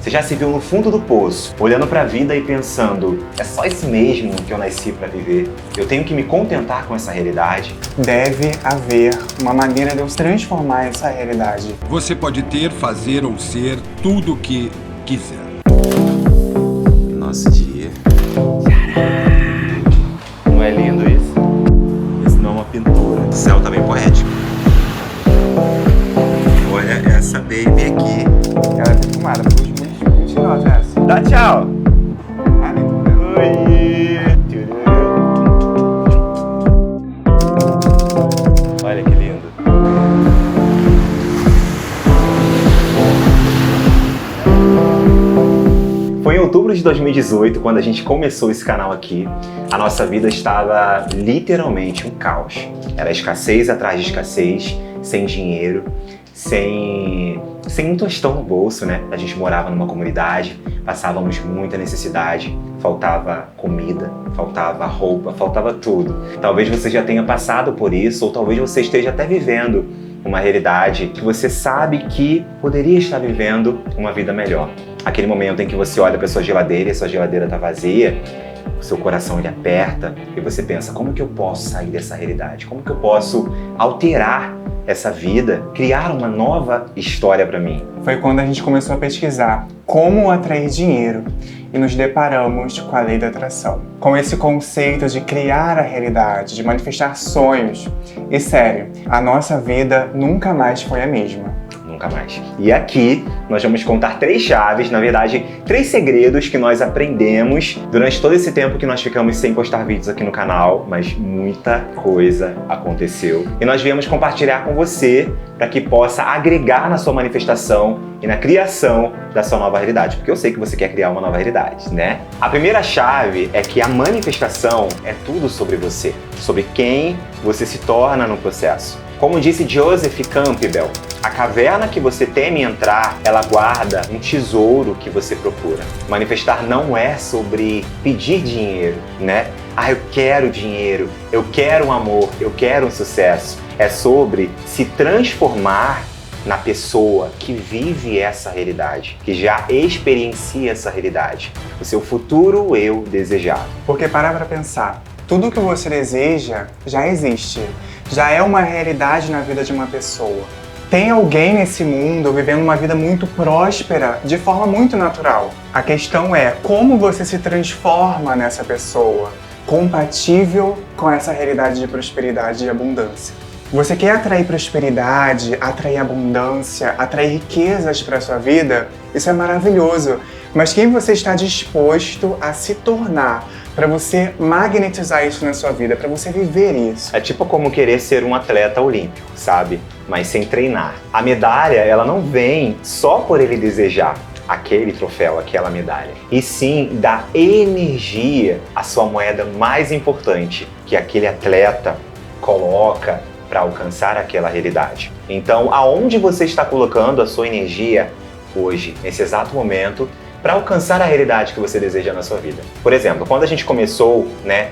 Você já se viu no fundo do poço, olhando pra vida e pensando, é só isso mesmo que eu nasci pra viver? Eu tenho que me contentar com essa realidade? Deve haver uma maneira de eu transformar essa realidade. Você pode ter, fazer ou ser tudo o que quiser. Nosso dia. Não é lindo isso? Isso não é uma pintura. O céu tá bem poético. Olha essa baby aqui. Ela é perfumada, porque os mentirosos essa. Dá tchau! Ah, nem tô vendo. Oi! Olha que lindo. Foi em outubro de 2018, quando a gente começou esse canal aqui, a nossa vida estava literalmente um caos. Era escassez atrás de escassez, sem dinheiro, sem um tostão no bolso, né? A gente morava numa comunidade, passávamos muita necessidade, faltava comida, faltava roupa, faltava tudo. Talvez você já tenha passado por isso, ou talvez você esteja até vivendo uma realidade que você sabe que poderia estar vivendo uma vida melhor. Aquele momento em que você olha para sua geladeira e sua geladeira está vazia, o seu coração ele aperta e você pensa, como que eu posso sair dessa realidade? Como que eu posso alterar essa vida, criar uma nova história para mim? Foi quando a gente começou a pesquisar como atrair dinheiro e nos deparamos com a lei da atração. Com esse conceito de criar a realidade, de manifestar sonhos. E sério, a nossa vida nunca mais foi a mesma. Nunca mais. E aqui nós vamos contar 3 chaves, na verdade 3 segredos que nós aprendemos durante todo esse tempo que nós ficamos sem postar vídeos aqui no canal, mas muita coisa aconteceu. E nós viemos compartilhar com você para que possa agregar na sua manifestação e na criação da sua nova realidade, porque eu sei que você quer criar uma nova realidade, né? A primeira chave é que a manifestação é tudo sobre você, sobre quem você se torna no processo. Como disse Joseph Campbell, a caverna que você teme entrar, ela guarda um tesouro que você procura. Manifestar não é sobre pedir dinheiro, né? Ah, eu quero dinheiro, eu quero um amor, eu quero um sucesso. É sobre se transformar na pessoa que vive essa realidade, que já experiencia essa realidade. O seu futuro eu desejado. Porque parar pra pensar, tudo que você deseja já existe. Já é uma realidade na vida de uma pessoa. Tem alguém nesse mundo vivendo uma vida muito próspera, de forma muito natural. A questão é como você se transforma nessa pessoa, compatível com essa realidade de prosperidade e abundância. Você quer atrair prosperidade, atrair abundância, atrair riquezas para a sua vida? Isso é maravilhoso. Mas quem você está disposto a se tornar para você magnetizar isso na sua vida, para você viver isso? É tipo como querer ser um atleta olímpico, sabe? Mas sem treinar. A medalha, ela não vem só por ele desejar aquele troféu, aquela medalha, e sim da energia, a sua moeda mais importante, que aquele atleta coloca para alcançar aquela realidade. Então, aonde você está colocando a sua energia hoje, nesse exato momento, para alcançar a realidade que você deseja na sua vida? Por exemplo, quando a gente começou, né,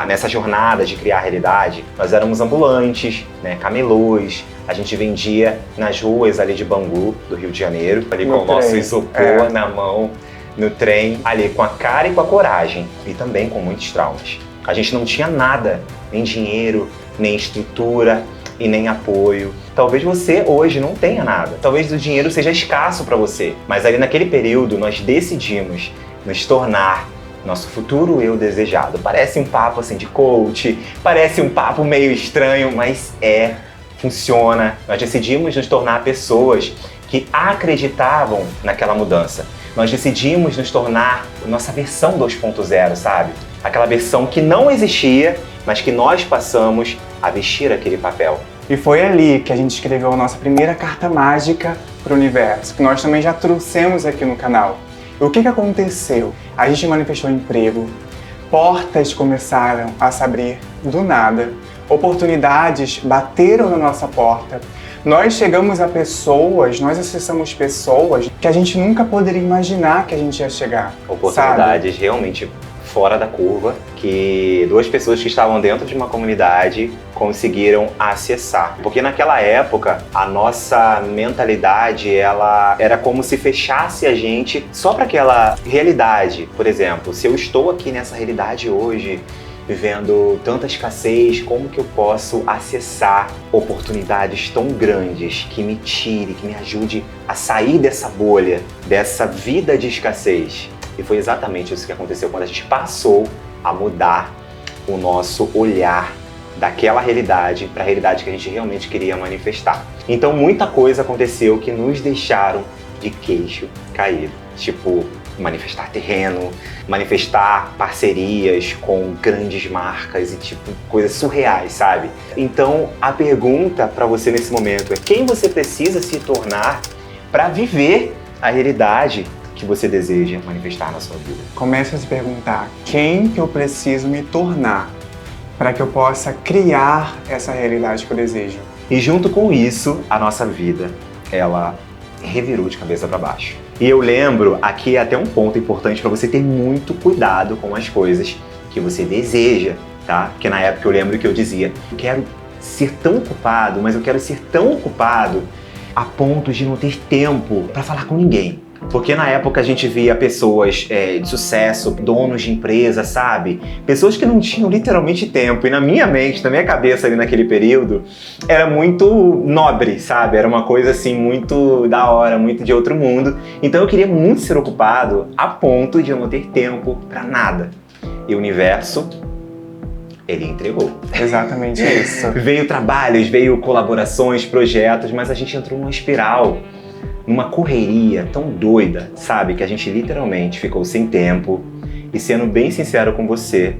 nessa jornada de criar a realidade, nós éramos ambulantes, né, camelôs, a gente vendia nas ruas ali de Bangu, do Rio de Janeiro, ali com o nosso isopor na mão, no trem, ali com a cara e com a coragem, e também com muitos traumas. A gente não tinha nada, nem dinheiro, nem estrutura e nem apoio. Talvez você hoje não tenha nada. Talvez o dinheiro seja escasso para você. Mas ali naquele período nós decidimos nos tornar nosso futuro eu desejado. Parece um papo assim de coach, parece um papo meio estranho, mas funciona. Nós decidimos nos tornar pessoas que acreditavam naquela mudança. Nós decidimos nos tornar a nossa versão 2.0, sabe? Aquela versão que não existia, mas que nós passamos a vestir aquele papel. E foi ali que a gente escreveu a nossa primeira carta mágica para o universo, que nós também já trouxemos aqui no canal. E o que aconteceu? A gente manifestou emprego, portas começaram a se abrir do nada, oportunidades bateram na nossa porta, nós chegamos a pessoas, nós acessamos pessoas que a gente nunca poderia imaginar que a gente ia chegar. Oportunidades realmente fora da curva que 2 pessoas que estavam dentro de uma comunidade conseguiram acessar. Porque naquela época, a nossa mentalidade, ela era como se fechasse a gente só para aquela realidade. Por exemplo, se eu estou aqui nessa realidade hoje, vivendo tanta escassez, como que eu posso acessar oportunidades tão grandes que me tire, que me ajude a sair dessa bolha, dessa vida de escassez? E foi exatamente isso que aconteceu quando a gente passou a mudar o nosso olhar daquela realidade para a realidade que a gente realmente queria manifestar. Então muita coisa aconteceu que nos deixaram de queixo caído. Tipo, manifestar terreno, manifestar parcerias com grandes marcas e tipo coisas surreais, sabe? Então a pergunta para você nesse momento é: quem você precisa se tornar para viver a realidade que você deseja manifestar na sua vida? Comece a se perguntar: quem que eu preciso me tornar para que eu possa criar essa realidade que eu desejo? E junto com isso, a nossa vida, ela revirou de cabeça para baixo. E eu lembro, aqui é até um ponto importante para você ter muito cuidado com as coisas que você deseja, tá? Porque na época eu lembro que eu dizia: eu quero ser tão ocupado, mas eu quero ser tão ocupado a ponto de não ter tempo para falar com ninguém. Porque na época a gente via pessoas de sucesso, donos de empresa, sabe? Pessoas que não tinham literalmente tempo. E na minha mente, na minha cabeça ali naquele período, era muito nobre, sabe? Era uma coisa assim, muito da hora, muito de outro mundo. Então eu queria muito ser ocupado a ponto de eu não ter tempo pra nada. E o universo, ele entregou. Exatamente isso. Veio trabalhos, veio colaborações, projetos, mas a gente entrou numa espiral, numa correria tão doida, sabe? Que a gente literalmente ficou sem tempo. E sendo bem sincero com você,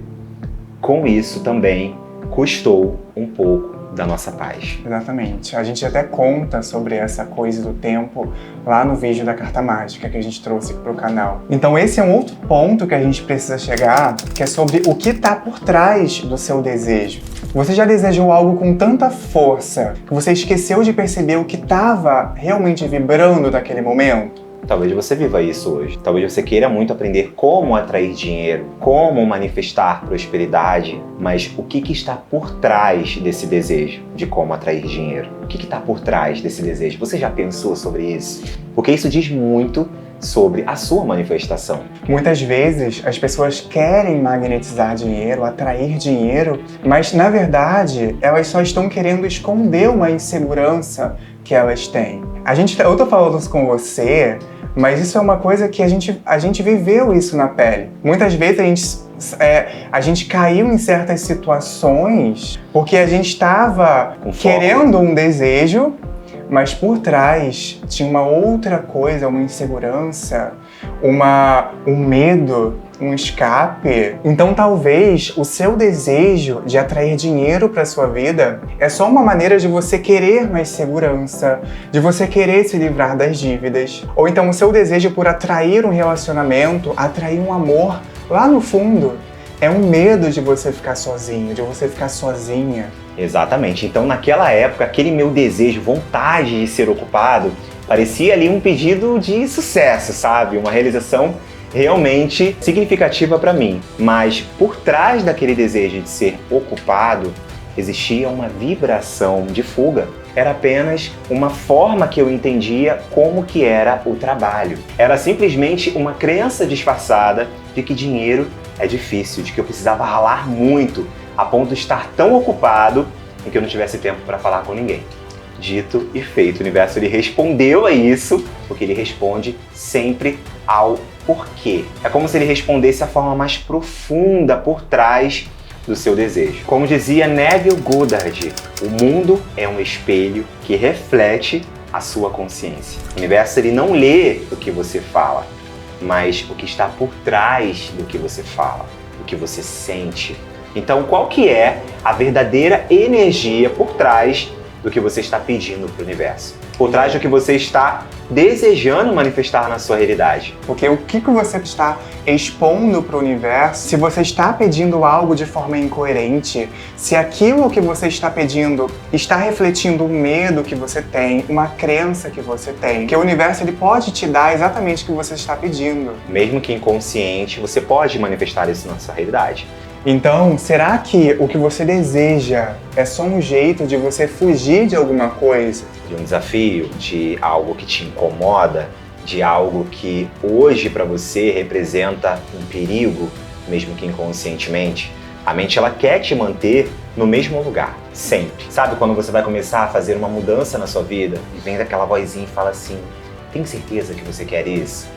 com isso também custou um pouco da nossa paz. Exatamente. A gente até conta sobre essa coisa do tempo lá no vídeo da Carta Mágica que a gente trouxe aqui pro canal. Então esse é um outro ponto que a gente precisa chegar, que é sobre o que está por trás do seu desejo. Você já desejou algo com tanta força que você esqueceu de perceber o que estava realmente vibrando naquele momento? Talvez você viva isso hoje. Talvez você queira muito aprender como atrair dinheiro, como manifestar prosperidade, mas o que está por trás desse desejo de como atrair dinheiro? O que está por trás desse desejo? Você já pensou sobre isso? Porque isso diz muito sobre a sua manifestação. Muitas vezes as pessoas querem magnetizar dinheiro, atrair dinheiro, mas na verdade elas só estão querendo esconder uma insegurança que elas têm. Eu tô falando isso com você, mas isso é uma coisa que a gente viveu isso na pele. Muitas vezes a gente caiu em certas situações porque a gente estava querendo um desejo, mas por trás tinha uma outra coisa, uma insegurança, um medo, um escape. Então talvez o seu desejo de atrair dinheiro para sua vida é só uma maneira de você querer mais segurança, de você querer se livrar das dívidas. Ou então o seu desejo por atrair um relacionamento, atrair um amor, lá no fundo é um medo de você ficar sozinho, de você ficar sozinha. Exatamente. Então naquela época, aquele meu desejo, vontade de ser ocupado, parecia ali um pedido de sucesso, sabe? Uma realização realmente significativa para mim. Mas por trás daquele desejo de ser ocupado, existia uma vibração de fuga. Era apenas uma forma que eu entendia como que era o trabalho. Era simplesmente uma crença disfarçada de que dinheiro é difícil, de que eu precisava ralar muito, a ponto de estar tão ocupado em que eu não tivesse tempo para falar com ninguém. Dito e feito, o universo ele respondeu a isso, porque ele responde sempre ao porquê. É como se ele respondesse a forma mais profunda por trás do seu desejo. Como dizia Neville Goddard, o mundo é um espelho que reflete a sua consciência. O universo ele não lê o que você fala, mas o que está por trás do que você fala, o que você sente. Então, qual que é a verdadeira energia por trás do que você está pedindo para o universo? Por trás do que você está desejando manifestar na sua realidade. Porque o que você está expondo para o universo, se você está pedindo algo de forma incoerente, se aquilo que você está pedindo está refletindo um medo que você tem, uma crença que você tem, que o universo ele pode te dar exatamente o que você está pedindo. Mesmo que inconsciente, você pode manifestar isso na sua realidade. Então, será que o que você deseja é só um jeito de você fugir de alguma coisa? De um desafio, de algo que te incomoda, de algo que hoje para você representa um perigo, mesmo que inconscientemente. A mente ela quer te manter no mesmo lugar, sempre. Sabe quando você vai começar a fazer uma mudança na sua vida e vem daquela vozinha e fala assim: tem certeza que você quer isso?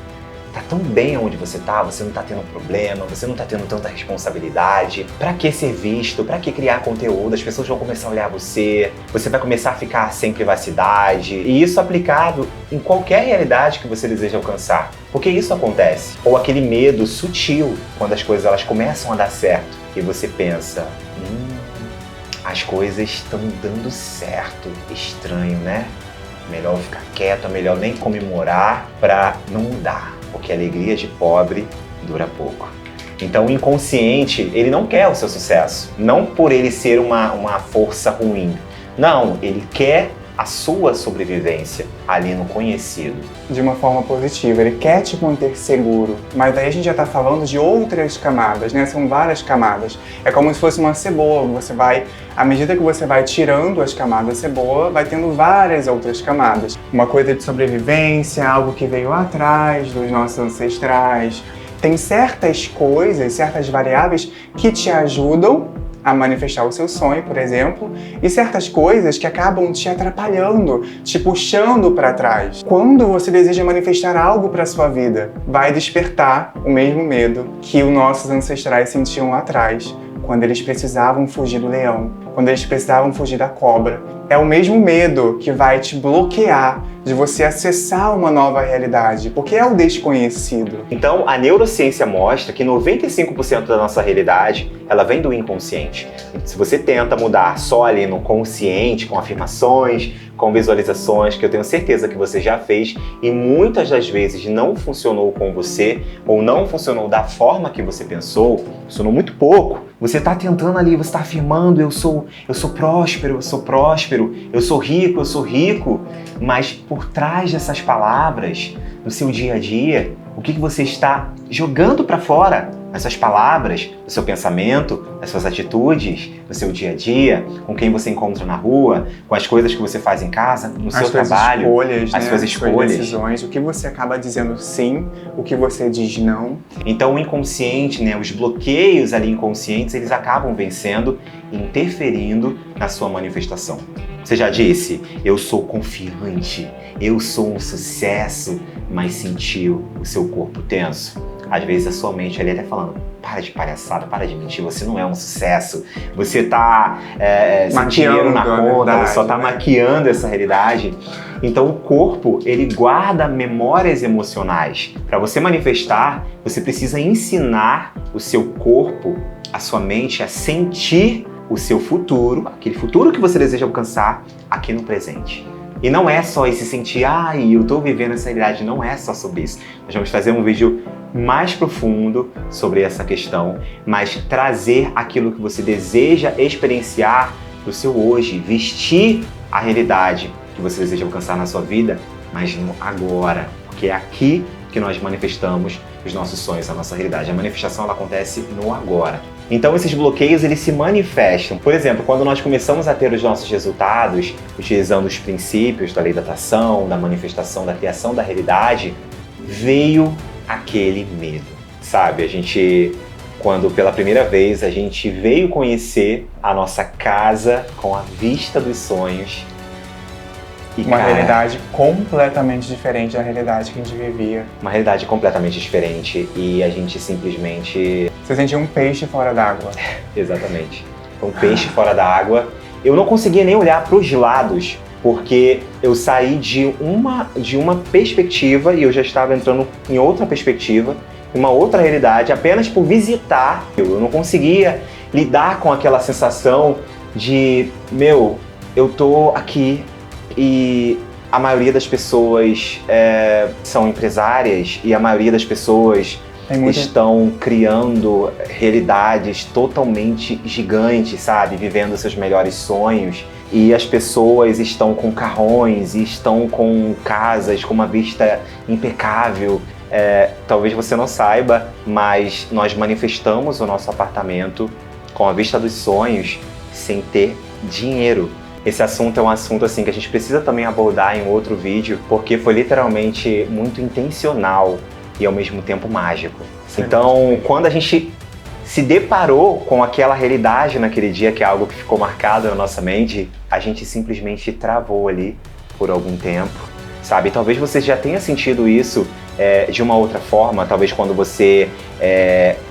Tá tão bem onde você não tá tendo problema, você não tá tendo tanta responsabilidade. Pra que ser visto? Pra que criar conteúdo? As pessoas vão começar a olhar você vai começar a ficar sem privacidade. E isso aplicado em qualquer realidade que você deseja alcançar. Porque isso acontece. Ou aquele medo sutil, quando as coisas elas começam a dar certo. E você pensa, as coisas estão dando certo. Estranho, né? Melhor ficar quieto, melhor nem comemorar pra não mudar. Porque a alegria de pobre dura pouco. Então o inconsciente, ele não quer o seu sucesso. Não por ele ser uma força ruim. Não, ele quer a sua sobrevivência ali no conhecido. De uma forma positiva, ele quer te manter seguro. Mas daí a gente já está falando de outras camadas, né? São várias camadas. É como se fosse uma cebola. À medida que você vai tirando as camadas da cebola, vai tendo várias outras camadas. Uma coisa de sobrevivência, algo que veio lá atrás dos nossos ancestrais. Tem certas coisas, certas variáveis que te ajudam a manifestar o seu sonho, por exemplo, e certas coisas que acabam te atrapalhando, te puxando para trás. Quando você deseja manifestar algo para sua vida, vai despertar o mesmo medo que os nossos ancestrais sentiam lá atrás, quando eles precisavam fugir do leão, quando eles precisavam fugir da cobra. É o mesmo medo que vai te bloquear de você acessar uma nova realidade, porque é o desconhecido. Então, a neurociência mostra que 95% da nossa realidade, ela vem do inconsciente. Se você tenta mudar só ali no consciente, com afirmações, com visualizações, que eu tenho certeza que você já fez, e muitas das vezes não funcionou com você, ou não funcionou da forma que você pensou, funcionou muito pouco. Você está tentando ali, você está afirmando, eu sou próspero, eu sou rico, mas por trás dessas palavras, no seu dia a dia, o que você está jogando para fora? Essas palavras, no seu pensamento, nas suas atitudes, no seu dia a dia, com quem você encontra na rua, com as coisas que você faz em casa, no seu trabalho, as suas escolhas, decisões, o que você acaba dizendo sim, o que você diz não. Então o inconsciente, né, os bloqueios ali inconscientes, eles acabam vencendo e interferindo na sua manifestação. Você já disse, eu sou confiante, eu sou um sucesso, mas sentiu o seu corpo tenso? Às vezes a sua mente ali até falando, para de palhaçada, para de mentir, você não é um sucesso, você tá sem dinheiro na conta, você só tá maquiando essa realidade. Então o corpo, ele guarda memórias emocionais. Para você manifestar, você precisa ensinar o seu corpo, a sua mente a sentir o seu futuro, aquele futuro que você deseja alcançar aqui no presente. E não é só esse sentir, eu tô vivendo essa realidade, não é só sobre isso. Nós vamos fazer um vídeo mais profundo sobre essa questão, mas trazer aquilo que você deseja experienciar do seu hoje, vestir a realidade que você deseja alcançar na sua vida, mas no agora, porque é aqui que nós manifestamos os nossos sonhos, a nossa realidade. A manifestação ela acontece no agora. Então esses bloqueios eles se manifestam. Por exemplo, quando nós começamos a ter os nossos resultados, utilizando os princípios da lei da atração, da manifestação, da criação da realidade, veio aquele medo, sabe? Quando pela primeira vez a gente veio conhecer a nossa casa com a vista dos sonhos, e, uma realidade completamente diferente da realidade que a gente vivia. Uma realidade completamente diferente e a gente simplesmente... Você sentia um peixe fora d'água. Exatamente. Um peixe fora d'água. Eu não conseguia nem olhar para os lados, porque eu saí de uma perspectiva e eu já estava entrando em outra perspectiva, em uma outra realidade, apenas por visitar. Eu não conseguia lidar com aquela sensação de, eu tô aqui, e a maioria das pessoas são empresárias e a maioria das pessoas estão criando realidades totalmente gigantes, sabe? Vivendo seus melhores sonhos. E as pessoas estão com carrões, e estão com casas, com uma vista impecável. Talvez você não saiba, mas nós manifestamos o nosso apartamento com a vista dos sonhos sem ter dinheiro. Esse assunto é um assunto assim que a gente precisa também abordar em outro vídeo, porque foi literalmente muito intencional e ao mesmo tempo mágico. Então, quando a gente se deparou com aquela realidade naquele dia, que é algo que ficou marcado na nossa mente, a gente simplesmente travou ali por algum tempo, sabe? Talvez você já tenha sentido isso de uma outra forma, talvez quando você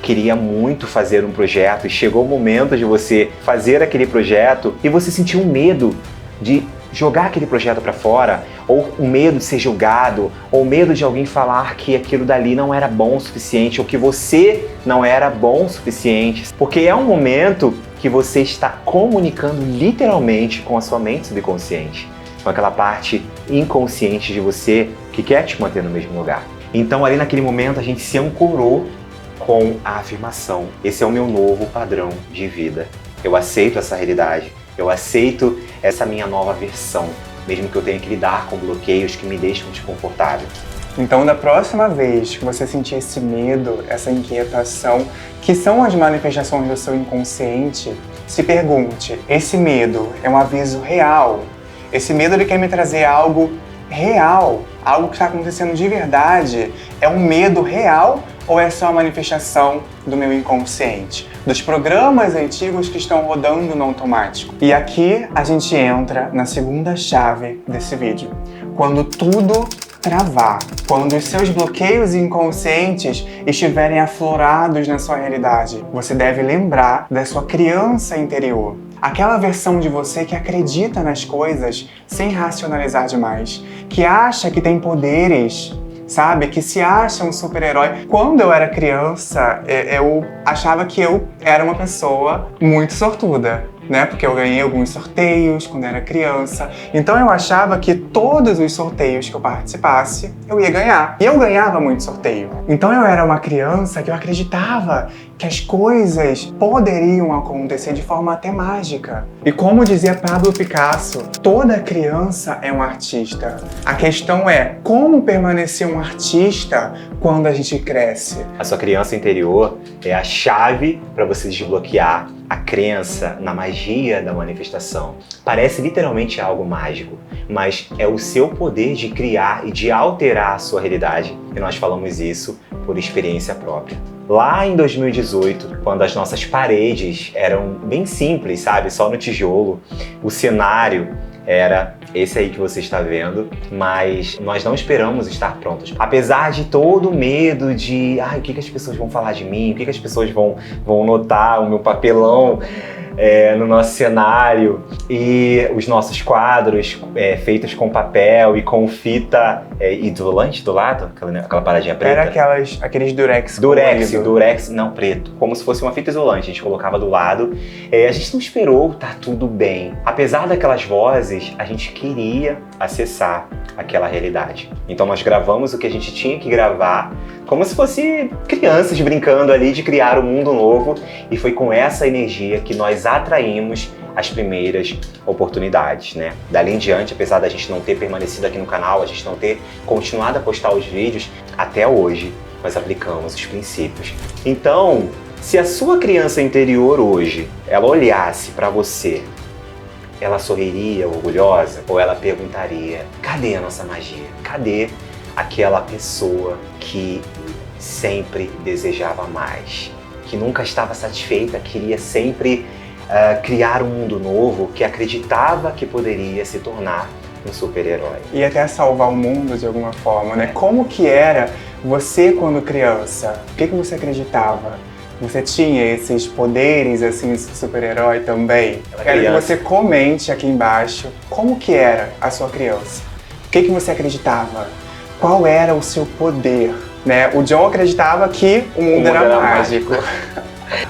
queria muito fazer um projeto e chegou o momento de você fazer aquele projeto e você sentiu um medo de jogar aquele projeto para fora, ou o medo de ser julgado, ou medo de alguém falar que aquilo dali não era bom o suficiente, ou que você não era bom o suficiente, porque é um momento que você está comunicando literalmente com a sua mente subconsciente, com aquela parte inconsciente de você que quer te manter no mesmo lugar. Então ali naquele momento a gente se ancorou com a afirmação: esse é o meu novo padrão de vida, eu aceito essa realidade. Eu aceito essa minha nova versão, mesmo que eu tenha que lidar com bloqueios que me deixam desconfortável. Então, da próxima vez que você sentir esse medo, essa inquietação, que são as manifestações do seu inconsciente, se pergunte: esse medo é um aviso real? Esse medo ele quer me trazer algo real, algo que está acontecendo de verdade? É um medo real ou é só a manifestação do meu inconsciente, dos programas antigos que estão rodando no automático? E aqui a gente entra na segunda chave desse vídeo. Quando tudo travar, quando os seus bloqueios inconscientes estiverem aflorados na sua realidade, você deve lembrar da sua criança interior. Aquela versão de você que acredita nas coisas sem racionalizar demais, que acha que tem poderes, sabe? Que se acha um super-herói. Quando eu era criança, eu achava que eu era uma pessoa muito sortuda, né? Porque eu ganhei alguns sorteios quando era criança. Então eu achava que todos os sorteios que eu participasse, eu ia ganhar. E eu ganhava muito sorteio. Então eu era uma criança que eu acreditava que as coisas poderiam acontecer de forma até mágica. E como dizia Pablo Picasso, toda criança é um artista. A questão é como permanecer um artista quando a gente cresce. A sua criança interior é a chave para você desbloquear a crença na magia da manifestação. Parece literalmente algo mágico, mas é o seu poder de criar e de alterar a sua realidade. E nós falamos isso por experiência própria. Lá em 2018, quando as nossas paredes eram bem simples, sabe? Só no tijolo, o cenário era esse aí que você está vendo, mas nós não esperamos estar prontos. Apesar de todo o medo de o que as pessoas vão falar de mim, o que as pessoas vão notar, o meu papelão no nosso cenário e os nossos quadros feitos com papel e com fita isolante do lado, aquela paradinha preta. Era aqueles durex. Durex, não, preto. Como se fosse uma fita isolante, a gente colocava do lado. A gente não esperou tá tudo bem. Apesar daquelas vozes, a gente queria acessar aquela realidade. Então nós gravamos o que a gente tinha que gravar, como se fosse crianças brincando ali de criar um mundo novo, e foi com essa energia que nós atraímos as primeiras oportunidades, né? Dali em diante, apesar da gente não ter permanecido aqui no canal, a gente não ter continuado a postar os vídeos, até hoje nós aplicamos os princípios. Então, se a sua criança interior hoje, ela olhasse para você, ela sorriria orgulhosa ou ela perguntaria: cadê a nossa magia? Cadê aquela pessoa que sempre desejava mais, que nunca estava satisfeita, queria sempre criar um mundo novo, que acreditava que poderia se tornar um super-herói? E até salvar o mundo de alguma forma, né? Como que era você quando criança? O que você acreditava? Você tinha esses poderes, assim, super-herói também? Quero que você comente aqui embaixo como que era a sua criança. O que você acreditava? Qual era o seu poder? Né? O John acreditava que o mundo era mágico.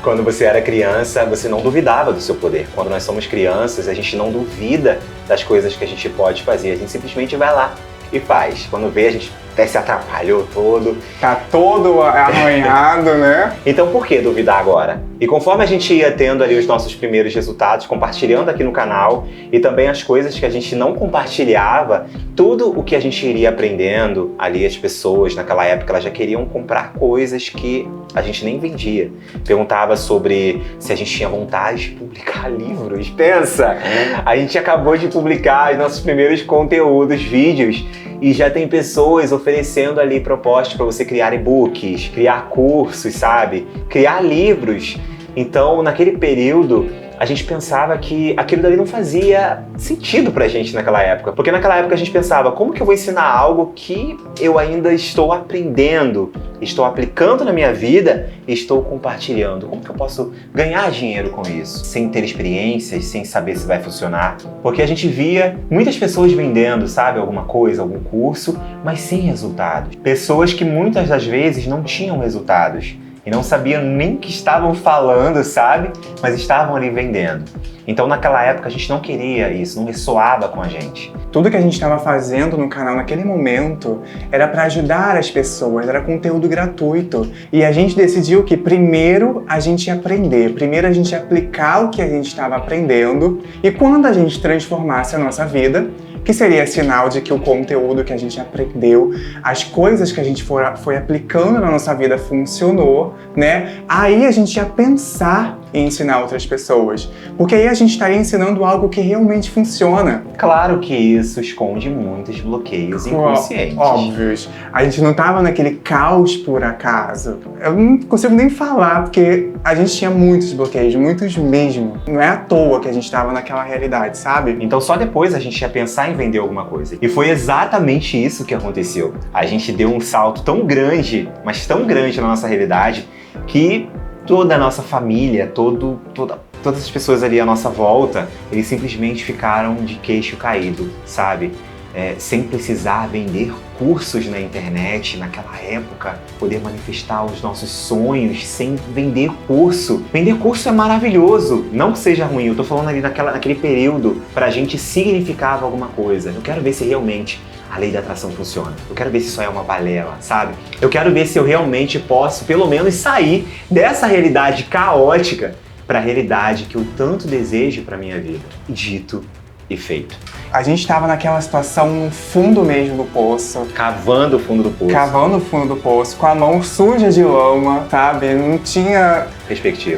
Quando você era criança, você não duvidava do seu poder. Quando nós somos crianças, a gente não duvida das coisas que a gente pode fazer. A gente simplesmente vai lá e faz. Quando vê, a gente até se atrapalhou todo. Tá todo arranhado, né? Então por que duvidar agora? E conforme a gente ia tendo ali os nossos primeiros resultados, compartilhando aqui no canal, e também as coisas que a gente não compartilhava, tudo o que a gente iria aprendendo ali, as pessoas naquela época, elas já queriam comprar coisas que a gente nem vendia. Perguntava sobre se a gente tinha vontade de publicar livros. Pensa! A gente acabou de publicar os nossos primeiros conteúdos, vídeos, e já tem pessoas oferecendo ali propostas para você criar e-books, criar cursos, sabe? Criar livros. Então, naquele período, a gente pensava que aquilo dali não fazia sentido pra gente naquela época. Porque naquela época a gente pensava, como que eu vou ensinar algo que eu ainda estou aprendendo, estou aplicando na minha vida e estou compartilhando? Como que eu posso ganhar dinheiro com isso? Sem ter experiências, sem saber se vai funcionar. Porque a gente via muitas pessoas vendendo, sabe, alguma coisa, algum curso, mas sem resultados. Pessoas que muitas das vezes não tinham resultados. E não sabiam nem o que estavam falando, sabe? Mas estavam ali vendendo. Então naquela época a gente não queria isso, não ressoava com a gente. Tudo que a gente estava fazendo no canal naquele momento era para ajudar as pessoas, era conteúdo gratuito. E a gente decidiu que primeiro a gente ia aprender, primeiro a gente ia aplicar o que a gente estava aprendendo, e quando a gente transformasse a nossa vida, que seria sinal de que o conteúdo que a gente aprendeu, as coisas que a gente foi aplicando na nossa vida funcionou, né? Aí a gente ia pensar em ensinar outras pessoas, porque aí a gente estaria ensinando algo que realmente funciona. Claro que isso esconde muitos bloqueios inconscientes. Óbvios. A gente não estava naquele caos por acaso. Eu não consigo nem falar, porque a gente tinha muitos bloqueios, muitos mesmo. Não é à toa que a gente estava naquela realidade, sabe? Então só depois a gente ia pensar em vender alguma coisa. E foi exatamente isso que aconteceu. A gente deu um salto tão grande, mas tão grande na nossa realidade, que toda a nossa família, todas as pessoas ali à nossa volta, eles simplesmente ficaram de queixo caído, sabe? Sem precisar vender cursos na internet, naquela época, poder manifestar os nossos sonhos sem vender curso. Vender curso é maravilhoso, não que seja ruim, eu tô falando ali naquele período, pra gente significava alguma coisa. Eu quero ver se realmente a lei da atração funciona. Eu quero ver se isso é uma balela, sabe? Eu quero ver se eu realmente posso, pelo menos, sair dessa realidade caótica para a realidade que eu tanto desejo para minha vida. Dito e feito. A gente estava naquela situação no fundo mesmo do poço. Cavando o fundo do poço. Cavando o fundo do poço, com a mão suja de lama, sabe? Não tinha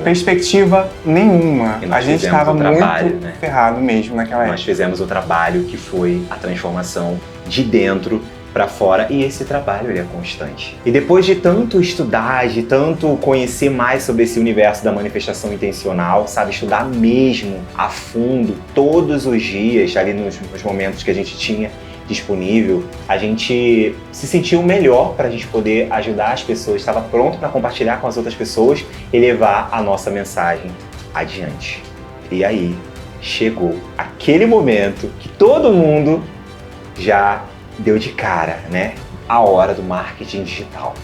perspectiva nenhuma. A gente estava muito ferrado mesmo naquela época. Nós fizemos o trabalho que foi a transformação de dentro para fora, e esse trabalho ele é constante. E depois de tanto estudar, de tanto conhecer mais sobre esse universo da manifestação intencional, sabe, estudar mesmo a fundo todos os dias, ali nos momentos que a gente tinha disponível, a gente se sentiu melhor para a gente poder ajudar as pessoas, estava pronto para compartilhar com as outras pessoas e levar a nossa mensagem adiante. E aí chegou aquele momento que todo mundo já deu de cara, né? A hora do marketing digital.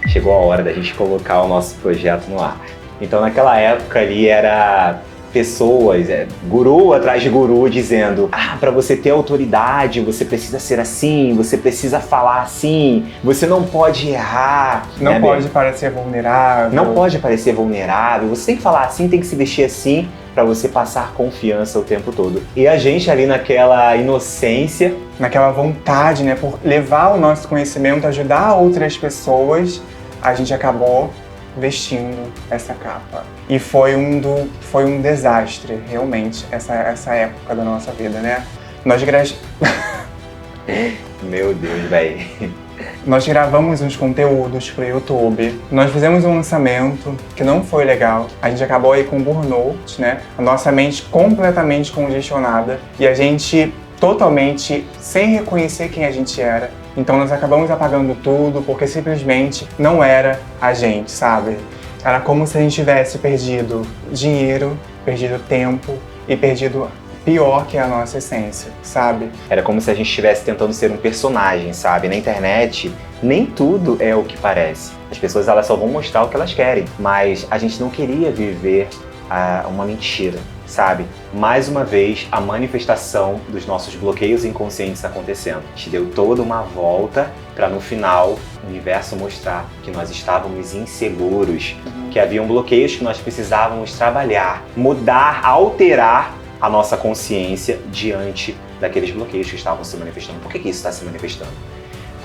Chegou a hora da gente colocar o nosso projeto no ar. Então naquela época ali era pessoas, guru atrás de guru, dizendo: para você ter autoridade, você precisa ser assim, você precisa falar assim, você não pode errar. Não pode parecer vulnerável. Não pode parecer vulnerável, você tem que falar assim, tem que se vestir assim, para você passar confiança o tempo todo. E a gente ali naquela inocência, naquela vontade, né, por levar o nosso conhecimento, ajudar outras pessoas, a gente acabou vestindo essa capa. E foi um desastre, realmente, essa época da nossa vida, né? Meu Deus, velho. Nós gravamos uns conteúdos pro YouTube, nós fizemos um lançamento que não foi legal, a gente acabou aí com burnout, né? A nossa mente completamente congestionada e a gente totalmente sem reconhecer quem a gente era. Então nós acabamos apagando tudo porque simplesmente não era a gente, sabe? Era como se a gente tivesse perdido dinheiro, perdido tempo e perdido pior que a nossa essência, sabe? Era como se a gente estivesse tentando ser um personagem, sabe? Na internet, nem tudo é o que parece. As pessoas, elas só vão mostrar o que elas querem, mas a gente não queria viver uma mentira, sabe? Mais uma vez, a manifestação dos nossos bloqueios inconscientes acontecendo. Te deu toda uma volta para no final o universo mostrar que nós estávamos inseguros, que haviam bloqueios que nós precisávamos trabalhar, mudar, alterar a nossa consciência diante daqueles bloqueios que estavam se manifestando. Por que isso está se manifestando?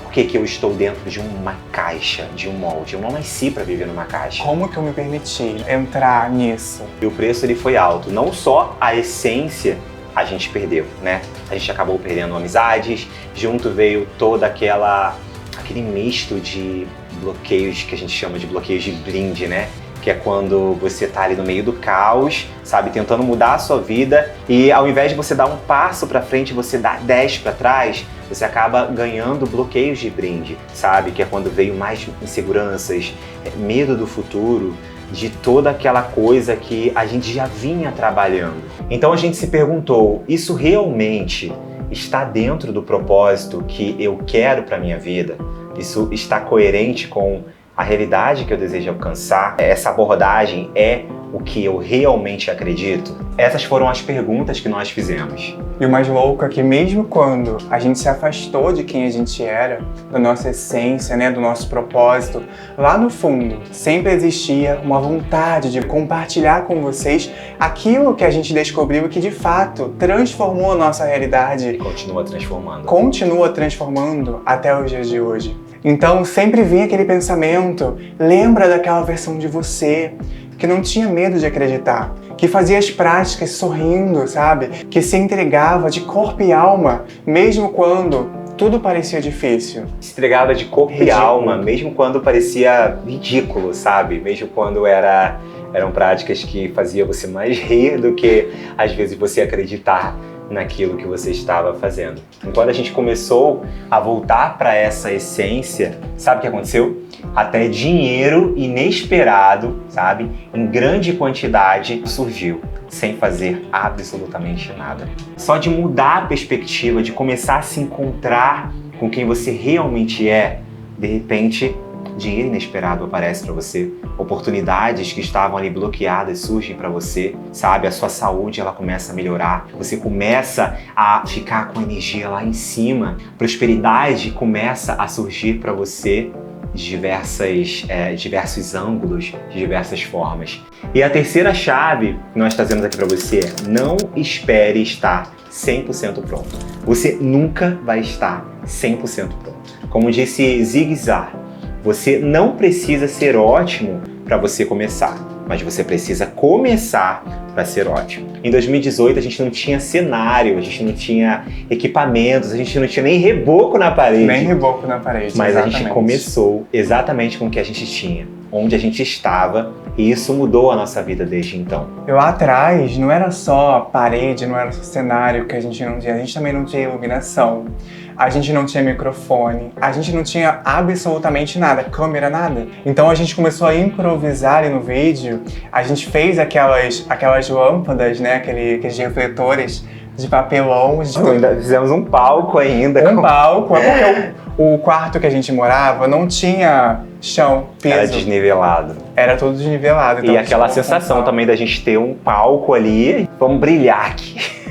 Por que eu estou dentro de uma caixa, de um molde? Eu não nasci para viver numa caixa. Como que eu me permiti entrar nisso? E o preço ele foi alto. Não só a essência a gente perdeu, né? A gente acabou perdendo amizades, junto veio toda aquele misto de bloqueios que a gente chama de bloqueios de blinde, né? Que é quando você tá ali no meio do caos, sabe, tentando mudar a sua vida e ao invés de você dar um passo para frente, você dá 10 para trás, você acaba ganhando bloqueios de brinde, sabe? Que é quando veio mais inseguranças, medo do futuro, de toda aquela coisa que a gente já vinha trabalhando. Então a gente se perguntou, isso realmente está dentro do propósito que eu quero para minha vida? Isso está coerente com a realidade que eu desejo alcançar? Essa abordagem é o que eu realmente acredito? Essas foram as perguntas que nós fizemos. E o mais louco é que mesmo quando a gente se afastou de quem a gente era, da nossa essência, né, do nosso propósito, lá no fundo sempre existia uma vontade de compartilhar com vocês aquilo que a gente descobriu que de fato transformou a nossa realidade. E continua transformando. Continua transformando até os dias de hoje. Então sempre vinha aquele pensamento, lembra daquela versão de você que não tinha medo de acreditar, que fazia as práticas sorrindo, sabe? Que se entregava de corpo e alma, mesmo quando tudo parecia difícil. Se entregava de corpo e alma, mesmo quando parecia ridículo, sabe? Mesmo quando eram práticas que faziam você mais rir do que, às vezes, você acreditar naquilo que você estava fazendo. Quando a gente começou a voltar para essa essência, sabe o que aconteceu? Até dinheiro inesperado, sabe, em grande quantidade surgiu, sem fazer absolutamente nada. Só de mudar a perspectiva, de começar a se encontrar com quem você realmente é, de repente, dinheiro inesperado aparece para você, oportunidades que estavam ali bloqueadas surgem para você, sabe? A sua saúde ela começa a melhorar, você começa a ficar com energia lá em cima, prosperidade começa a surgir para você de diversos ângulos, de diversas formas. E a terceira chave que nós trazemos aqui para você é: não espere estar 100% pronto. Você nunca vai estar 100% pronto. Como disse Zig Ziglar, você não precisa ser ótimo para você começar, mas você precisa começar para ser ótimo. Em 2018 a gente não tinha cenário, a gente não tinha equipamentos, a gente não tinha nem reboco na parede. Nem reboco na parede, mas exatamente. A gente começou exatamente com o que a gente tinha, onde a gente estava, e isso mudou a nossa vida desde então. Eu lá atrás não era só parede, não era só cenário que a gente não tinha, a gente também não tinha iluminação. A gente não tinha microfone, a gente não tinha absolutamente nada, câmera, nada. Então a gente começou a improvisar ali no vídeo, a gente fez aquelas lâmpadas, né, aqueles refletores de papelão. Ainda fizemos um palco ainda. Palco, é porque o quarto que a gente morava não tinha chão, piso. Era desnivelado. Era tudo desnivelado. Então e aquela sensação também da gente ter um palco ali, vamos brilhar aqui.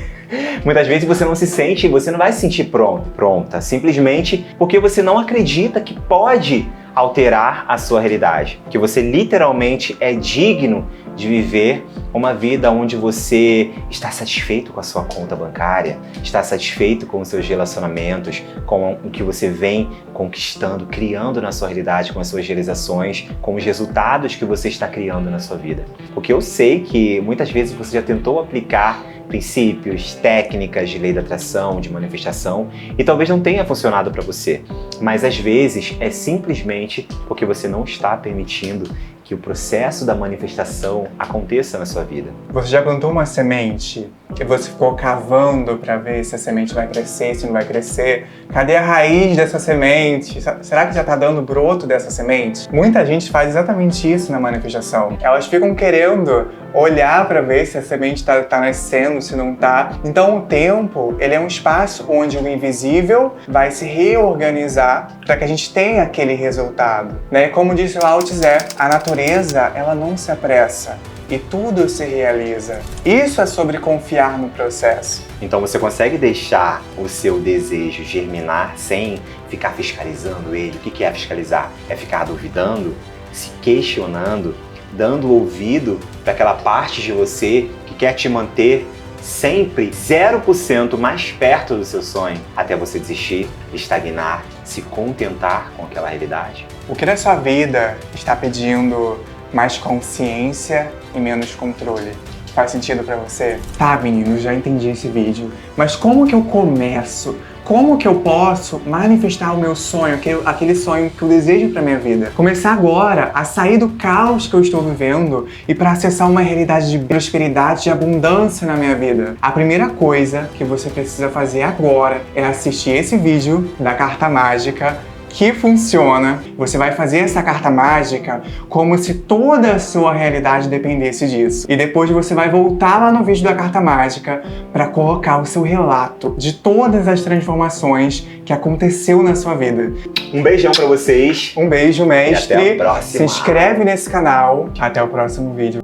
Muitas vezes você não se sente, você não vai se sentir pronta, simplesmente porque você não acredita que pode alterar a sua realidade, que você literalmente é digno de viver uma vida onde você está satisfeito com a sua conta bancária, está satisfeito com os seus relacionamentos, com o que você vem conquistando, criando na sua realidade, com as suas realizações, com os resultados que você está criando na sua vida. Porque eu sei que muitas vezes você já tentou aplicar princípios, técnicas de lei da atração, de manifestação, e talvez não tenha funcionado para você, mas às vezes é simplesmente porque você não está permitindo que o processo da manifestação aconteça na sua vida. Você já plantou uma semente e você ficou cavando para ver se a semente vai crescer, se não vai crescer? Cadê a raiz dessa semente? Será que já está dando broto dessa semente? Muita gente faz exatamente isso na manifestação. Elas ficam querendo olhar para ver se a semente está nascendo, se não está. Então o tempo, ele é um espaço onde o invisível vai se reorganizar para que a gente tenha aquele resultado, né? Como disse Lao Tse, a natureza, ela não se apressa. e tudo se realiza. Isso é sobre confiar no processo. Então você consegue deixar o seu desejo germinar sem ficar fiscalizando ele. O que é fiscalizar? É ficar duvidando, se questionando, dando ouvido para aquela parte de você que quer te manter sempre 0% mais perto do seu sonho, até você desistir, estagnar, se contentar com aquela realidade. O que na sua vida está pedindo mais consciência e menos controle? Faz sentido pra você? Tá, meninos, já entendi esse vídeo. Mas como que eu começo? Como que eu posso manifestar o meu sonho, aquele sonho que eu desejo pra minha vida? Começar agora a sair do caos que eu estou vivendo e para acessar uma realidade de prosperidade e abundância na minha vida. A primeira coisa que você precisa fazer agora é assistir esse vídeo da carta mágica que funciona. Você vai fazer essa carta mágica como se toda a sua realidade dependesse disso. E depois você vai voltar lá no vídeo da carta mágica para colocar o seu relato de todas as transformações que aconteceu na sua vida. Um beijão pra vocês. Um beijo, mestre. E até a próxima. Se inscreve nesse canal. Até o próximo vídeo.